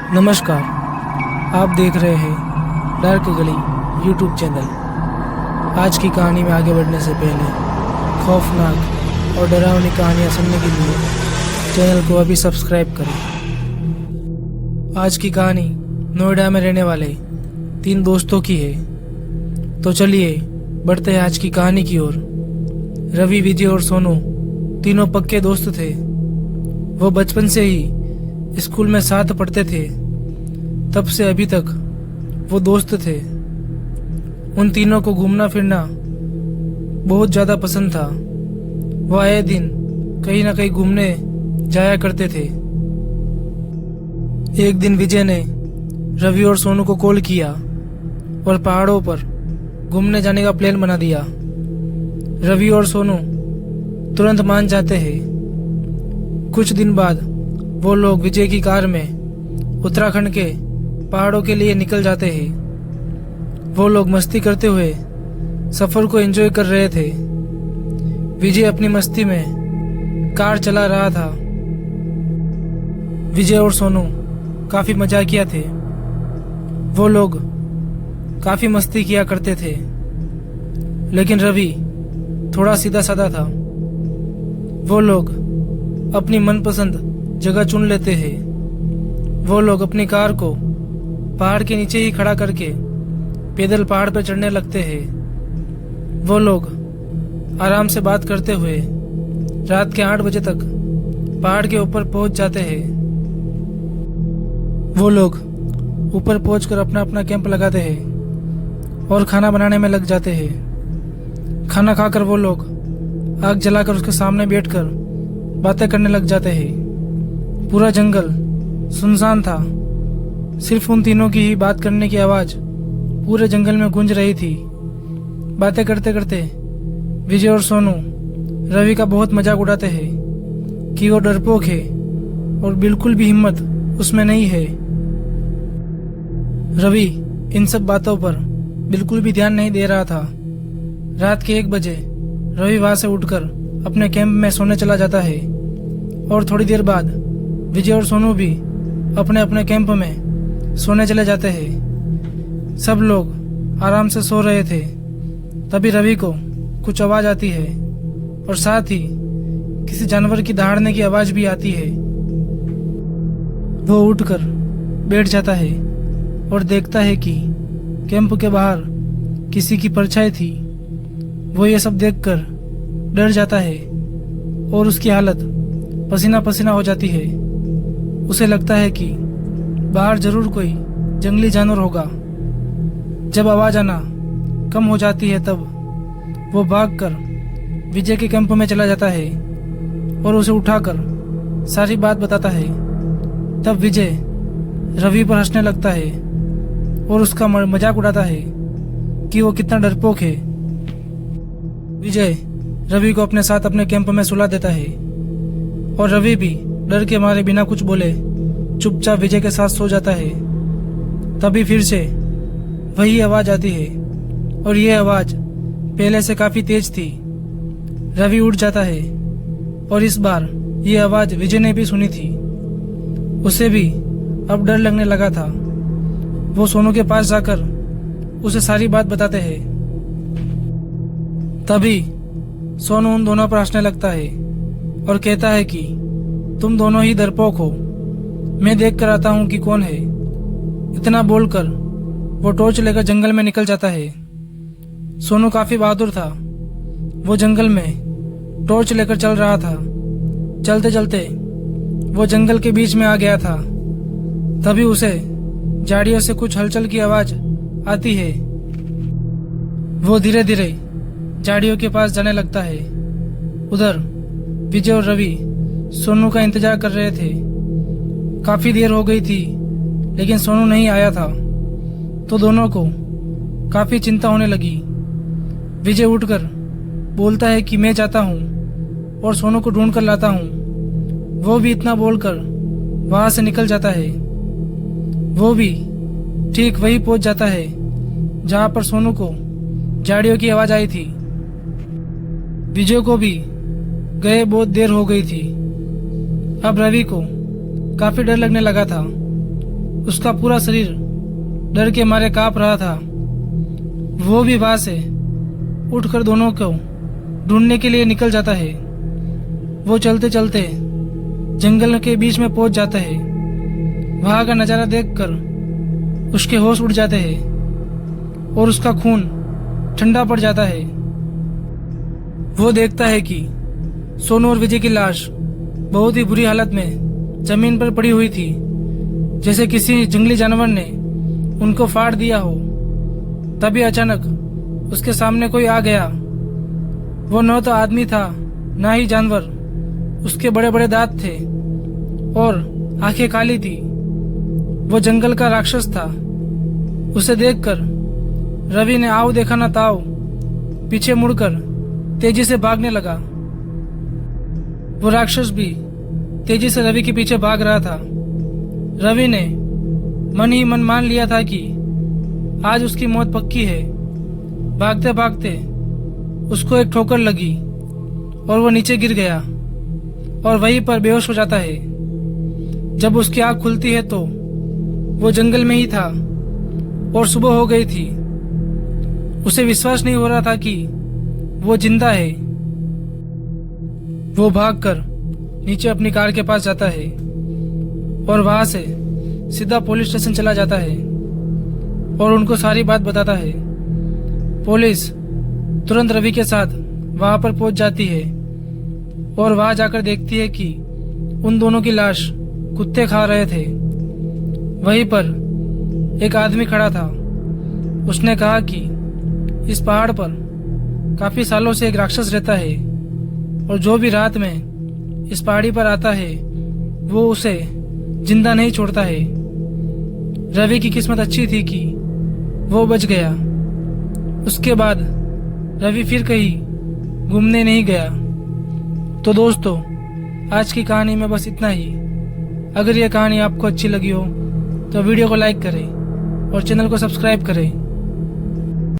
नमस्कार, आप देख रहे हैं डार्क गली यूट्यूब चैनल। आज की कहानी में आगे बढ़ने से पहले खौफनाक और डरावनी कहानियाँ सुनने के लिए चैनल को अभी सब्सक्राइब करें। आज की कहानी नोएडा में रहने वाले 3 दोस्तों की है। तो चलिए बढ़ते हैं आज की कहानी की ओर। रवि, विजय और सोनू तीनों पक्के दोस्त थे। वो बचपन से ही स्कूल में साथ पढ़ते थे। तब से अभी तक वो दोस्त थे। उन तीनों को घूमना फिरना बहुत ज्यादा पसंद था। वो आए दिन कहीं ना कहीं घूमने जाया करते थे। एक दिन विजय ने रवि और सोनू को कॉल किया और पहाड़ों पर घूमने जाने का प्लान बना दिया। रवि और सोनू तुरंत मान जाते हैं। कुछ दिन बाद वो लोग विजय की कार में उत्तराखंड के पहाड़ों के लिए निकल जाते हैं। वो लोग मस्ती करते हुए सफर को एंजॉय कर रहे थे। विजय अपनी मस्ती में कार चला रहा था। विजय और सोनू काफी मजाकिया थे। वो लोग काफी मस्ती किया करते थे, लेकिन रवि थोड़ा सीधा साधा था। वो लोग अपनी मनपसंद जगह चुन लेते हैं। वो लोग अपनी कार को पहाड़ के नीचे ही खड़ा करके पैदल पहाड़ पर चढ़ने लगते हैं। वो लोग आराम से बात करते हुए रात के 8 बजे तक पहाड़ के ऊपर पहुंच जाते हैं। वो लोग ऊपर पहुंचकर अपना अपना कैंप लगाते हैं और खाना बनाने में लग जाते हैं। खाना खाकर वो लोग आग जलाकर उसके सामने बैठकर बातें करने लग जाते हैं। पूरा जंगल सुनसान था। सिर्फ उन तीनों की ही बात करने की आवाज पूरे जंगल में गूंज रही थी। बातें करते करते विजय और सोनू रवि का बहुत मजाक उड़ाते हैं कि वो डरपोक है और बिल्कुल भी हिम्मत उसमें नहीं है। रवि इन सब बातों पर बिल्कुल भी ध्यान नहीं दे रहा था। रात के 1 बजे रवि वहां से उठकर अपने कैंप में सोने चला जाता है और थोड़ी देर बाद विजय और सोनू भी अपने अपने कैंप में सोने चले जाते हैं। सब लोग आराम से सो रहे थे। तभी रवि को कुछ आवाज आती है और साथ ही किसी जानवर की दहाड़ने की आवाज भी आती है। वो उठकर बैठ जाता है और देखता है कि कैंप के बाहर किसी की परछाई थी। वो ये सब देखकर डर जाता है और उसकी हालत पसीना पसीना हो जाती है। उसे लगता है कि बाहर जरूर कोई जंगली जानवर होगा। जब आवाज आना कम हो जाती है तब वो भागकर विजय के कैंप में चला जाता है और उसे उठाकर सारी बात बताता है। तब विजय रवि पर हंसने लगता है और उसका मजाक उड़ाता है कि वो कितना डरपोक है। विजय रवि को अपने साथ अपने कैंप में सुला देता है और रवि भी डर के मारे बिना कुछ बोले चुपचाप विजय के साथ सो जाता है। तभी फिर से वही आवाज आती है और ये आवाज पहले से काफी तेज थी। रवि उठ जाता है और इस बार ये आवाज विजय ने भी सुनी थी। उसे भी अब डर लगने लगा था। वो सोनू के पास जाकर उसे सारी बात बताते हैं। तभी सोनू उन दोनों पर हंसने लगता है और कहता है कि तुम दोनों ही डरपोक हो। मैं देख कर आता हूँ कि कौन है। इतना बोलकर वो टॉर्च लेकर जंगल में निकल जाता है। सोनू काफी बहादुर था। वो जंगल में टॉर्च लेकर चल रहा था। चलते चलते वो जंगल के बीच में आ गया था। तभी उसे झाड़ियों से कुछ हलचल की आवाज आती है। वो धीरे धीरे झाड़ियों के पास जाने लगता है। उधर विजय और रवि सोनू का इंतजार कर रहे थे। काफी देर हो गई थी लेकिन सोनू नहीं आया था, तो दोनों को काफी चिंता होने लगी। विजय उठकर बोलता है कि मैं जाता हूँ और सोनू को ढूंढ कर लाता हूँ। वो भी इतना बोलकर वहां से निकल जाता है। वो भी ठीक वही पहुंच जाता है जहां पर सोनू को झाड़ियों की आवाज आई थी। विजय को भी गए बहुत देर हो गई थी। अब रवि को काफी डर लगने लगा था। उसका पूरा शरीर डर के मारे कांप रहा था। वो भी वहां से उठकर दोनों को ढूंढने के लिए निकल जाता है। वो चलते चलते जंगल के बीच में पहुंच जाता है। वहां का नजारा देखकर उसके होश उड़ जाते हैं और उसका खून ठंडा पड़ जाता है। वो देखता है कि सोनू और विजय की लाश बहुत ही बुरी हालत में जमीन पर पड़ी हुई थी, जैसे किसी जंगली जानवर ने उनको फाड़ दिया हो। तभी अचानक उसके सामने कोई आ गया। वो न तो आदमी था ना ही जानवर। उसके बड़े बड़े दांत थे और आंखें काली थी। वो जंगल का राक्षस था। उसे देखकर रवि ने आओ देखा ना ताओ पीछे मुड़कर तेजी से भागने लगा। वो राक्षस भी तेजी से रवि के पीछे भाग रहा था। रवि ने मन ही मन मान लिया था कि आज उसकी मौत पक्की है। भागते भागते उसको एक ठोकर लगी और वो नीचे गिर गया और वहीं पर बेहोश हो जाता है। जब उसकी आंख खुलती है तो वो जंगल में ही था और सुबह हो गई थी। उसे विश्वास नहीं हो रहा था कि वो जिंदा है। वो भागकर नीचे अपनी कार के पास जाता है और वहां से सीधा पुलिस स्टेशन चला जाता है और उनको सारी बात बताता है। पुलिस तुरंत रवि के साथ वहां पर पहुंच जाती है और वहां जाकर देखती है कि उन दोनों की लाश कुत्ते खा रहे थे। वहीं पर एक आदमी खड़ा था। उसने कहा कि इस पहाड़ पर काफी सालों से एक राक्षस रहता है और जो भी रात में इस पहाड़ी पर आता है वो उसे जिंदा नहीं छोड़ता है। रवि की किस्मत अच्छी थी कि वो बच गया। उसके बाद रवि फिर कहीं घूमने नहीं गया। तो दोस्तों, आज की कहानी में बस इतना ही। अगर यह कहानी आपको अच्छी लगी हो तो वीडियो को लाइक करें और चैनल को सब्सक्राइब करें।